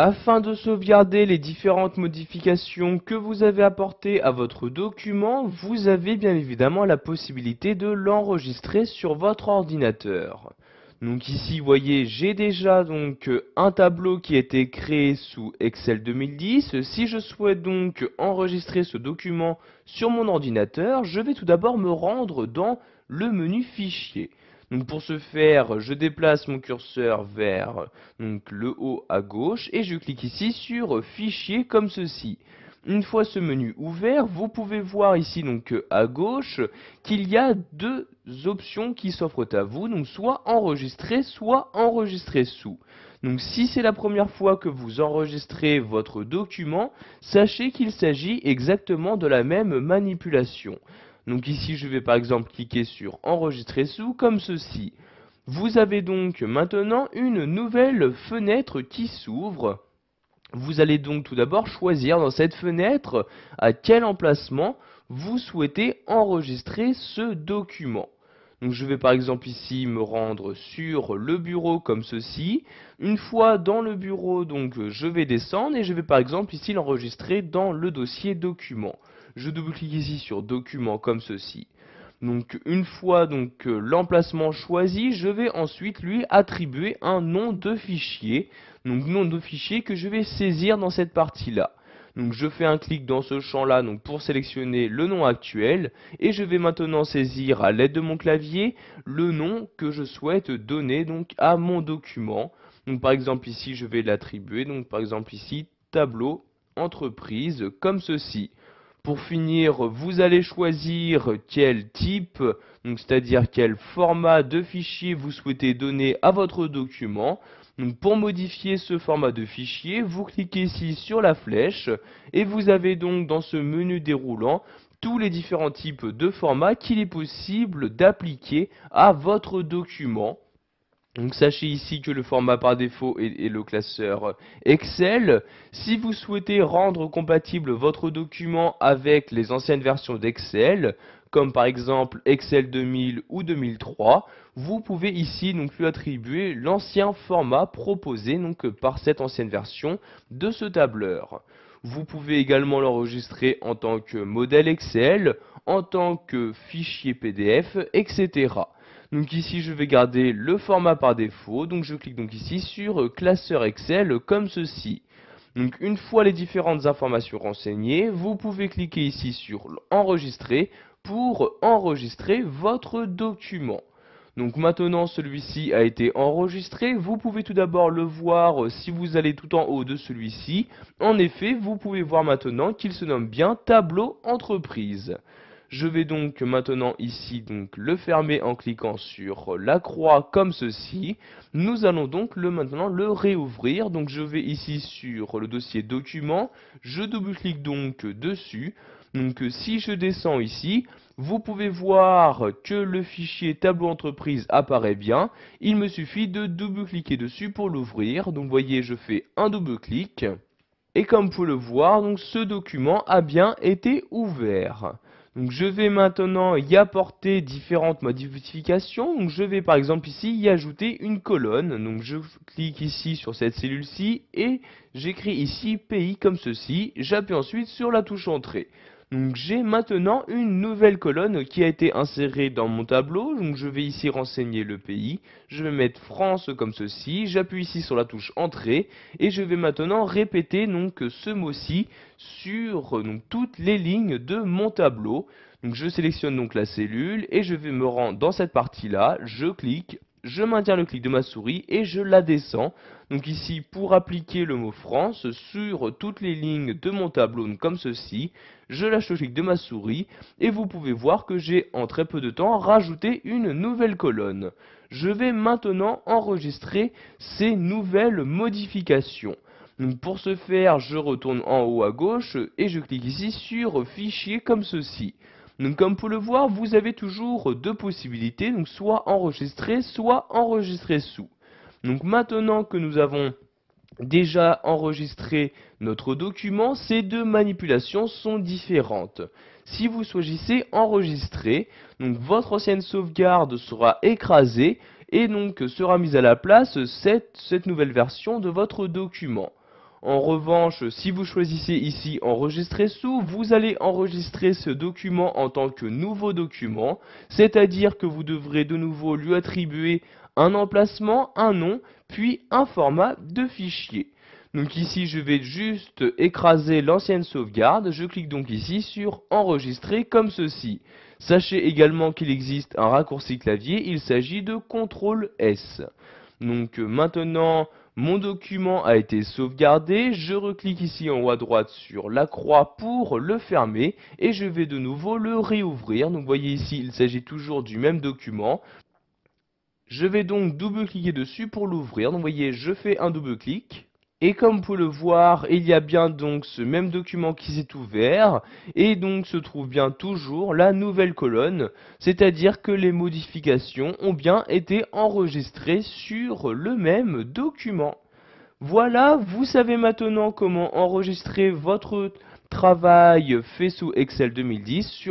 Afin de sauvegarder les différentes modifications que vous avez apportées à votre document, vous avez bien évidemment la possibilité de l'enregistrer sur votre ordinateur. Donc ici, vous voyez, j'ai déjà un tableau qui a été créé sous Excel 2010. Si je souhaite donc enregistrer ce document sur mon ordinateur, je vais tout d'abord me rendre dans le menu Fichier. Donc pour ce faire, je déplace mon curseur vers le haut à gauche et je clique ici sur Fichier comme ceci. Une fois ce menu ouvert, vous pouvez voir ici à gauche qu'il y a deux options qui s'offrent à vous, donc soit enregistrer sous. Donc si c'est la première fois que vous enregistrez votre document, sachez qu'il s'agit exactement de la même manipulation. Donc ici je vais par exemple cliquer sur enregistrer sous comme ceci. Vous avez donc maintenant une nouvelle fenêtre qui s'ouvre. Vous allez donc tout d'abord choisir dans cette fenêtre à quel emplacement vous souhaitez enregistrer ce document. Donc je vais par exemple ici me rendre sur le bureau comme ceci. Une fois dans le bureau, je vais descendre et je vais par exemple ici l'enregistrer dans le dossier document. Je double-clique ici sur document comme ceci. Donc une fois l'emplacement choisi, je vais ensuite lui attribuer un nom de fichier. Donc nom de fichier que je vais saisir dans cette partie-là. Donc je fais un clic dans ce champ-là pour sélectionner le nom actuel et je vais maintenant saisir à l'aide de mon clavier le nom que je souhaite donner à mon document. Donc par exemple ici je vais l'attribuer, donc par exemple ici tableau entreprise comme ceci. Pour finir, vous allez choisir quel type, c'est-à-dire quel format de fichier vous souhaitez donner à votre document. Donc pour modifier ce format de fichier, vous cliquez ici sur la flèche et vous avez donc dans ce menu déroulant tous les différents types de formats qu'il est possible d'appliquer à votre document. Donc sachez ici que le format par défaut est le classeur Excel. Si vous souhaitez rendre compatible votre document avec les anciennes versions d'Excel, comme par exemple Excel 2000 ou 2003, vous pouvez ici lui attribuer l'ancien format proposé par cette ancienne version de ce tableur. Vous pouvez également l'enregistrer en tant que modèle Excel, en tant que fichier PDF, etc. Donc ici je vais garder le format par défaut, donc je clique ici sur classeur Excel comme ceci. Donc une fois les différentes informations renseignées, vous pouvez cliquer ici sur enregistrer pour enregistrer votre document. Donc maintenant celui-ci a été enregistré, vous pouvez tout d'abord le voir si vous allez tout en haut de celui-ci. En effet, vous pouvez voir maintenant qu'il se nomme bien tableau entreprise. Je vais donc maintenant ici le fermer en cliquant sur la croix comme ceci. Nous allons donc maintenant le réouvrir. Donc je vais ici sur le dossier document, je double-clique donc dessus. Donc si je descends ici, vous pouvez voir que le fichier tableau entreprise apparaît bien. Il me suffit de double-cliquer dessus pour l'ouvrir. Donc vous voyez, je fais un double-clic. Et comme vous pouvez le voir, ce document a bien été ouvert. Donc je vais maintenant y apporter différentes modifications. Donc je vais par exemple ici y ajouter une colonne. Donc je clique ici sur cette cellule-ci et j'écris ici pays comme ceci. J'appuie ensuite sur la touche entrée. Donc j'ai maintenant une nouvelle colonne qui a été insérée dans mon tableau. Donc je vais ici renseigner le pays. Je vais mettre France comme ceci. J'appuie ici sur la touche entrée et je vais maintenant répéter ce mot-ci sur toutes les lignes de mon tableau. Donc je sélectionne la cellule et je vais me rendre dans cette partie-là. Je clique. Je maintiens le clic de ma souris et je la descends. Donc ici, pour appliquer le mot France sur toutes les lignes de mon tableau, comme ceci, je lâche le clic de ma souris et vous pouvez voir que j'ai en très peu de temps rajouté une nouvelle colonne. Je vais maintenant enregistrer ces nouvelles modifications. Donc pour ce faire, je retourne en haut à gauche et je clique ici sur Fichier comme ceci. Donc comme vous pouvez le voir, vous avez toujours deux possibilités, donc soit enregistrer sous. Donc maintenant que nous avons déjà enregistré notre document, ces deux manipulations sont différentes. Si vous choisissez enregistrer, votre ancienne sauvegarde sera écrasée et sera mise à la place cette nouvelle version de votre document. En revanche, si vous choisissez ici enregistrer sous, vous allez enregistrer ce document en tant que nouveau document, c'est-à-dire que vous devrez de nouveau lui attribuer un emplacement, un nom, puis un format de fichier. Donc ici, je vais juste écraser l'ancienne sauvegarde. Je clique donc ici sur enregistrer comme ceci. Sachez également qu'il existe un raccourci clavier, il s'agit de CTRL S. Donc maintenant, mon document a été sauvegardé, je reclique ici en haut à droite sur la croix pour le fermer et je vais de nouveau le réouvrir. Donc vous voyez ici, il s'agit toujours du même document. Je vais donc double-cliquer dessus pour l'ouvrir. Donc vous voyez, je fais un double-clic. Et comme vous pouvez le voir, il y a bien donc ce même document qui s'est ouvert, et donc se trouve bien toujours la nouvelle colonne, c'est-à-dire que les modifications ont bien été enregistrées sur le même document. Voilà, vous savez maintenant comment enregistrer votre travail fait sous Excel 2010 sur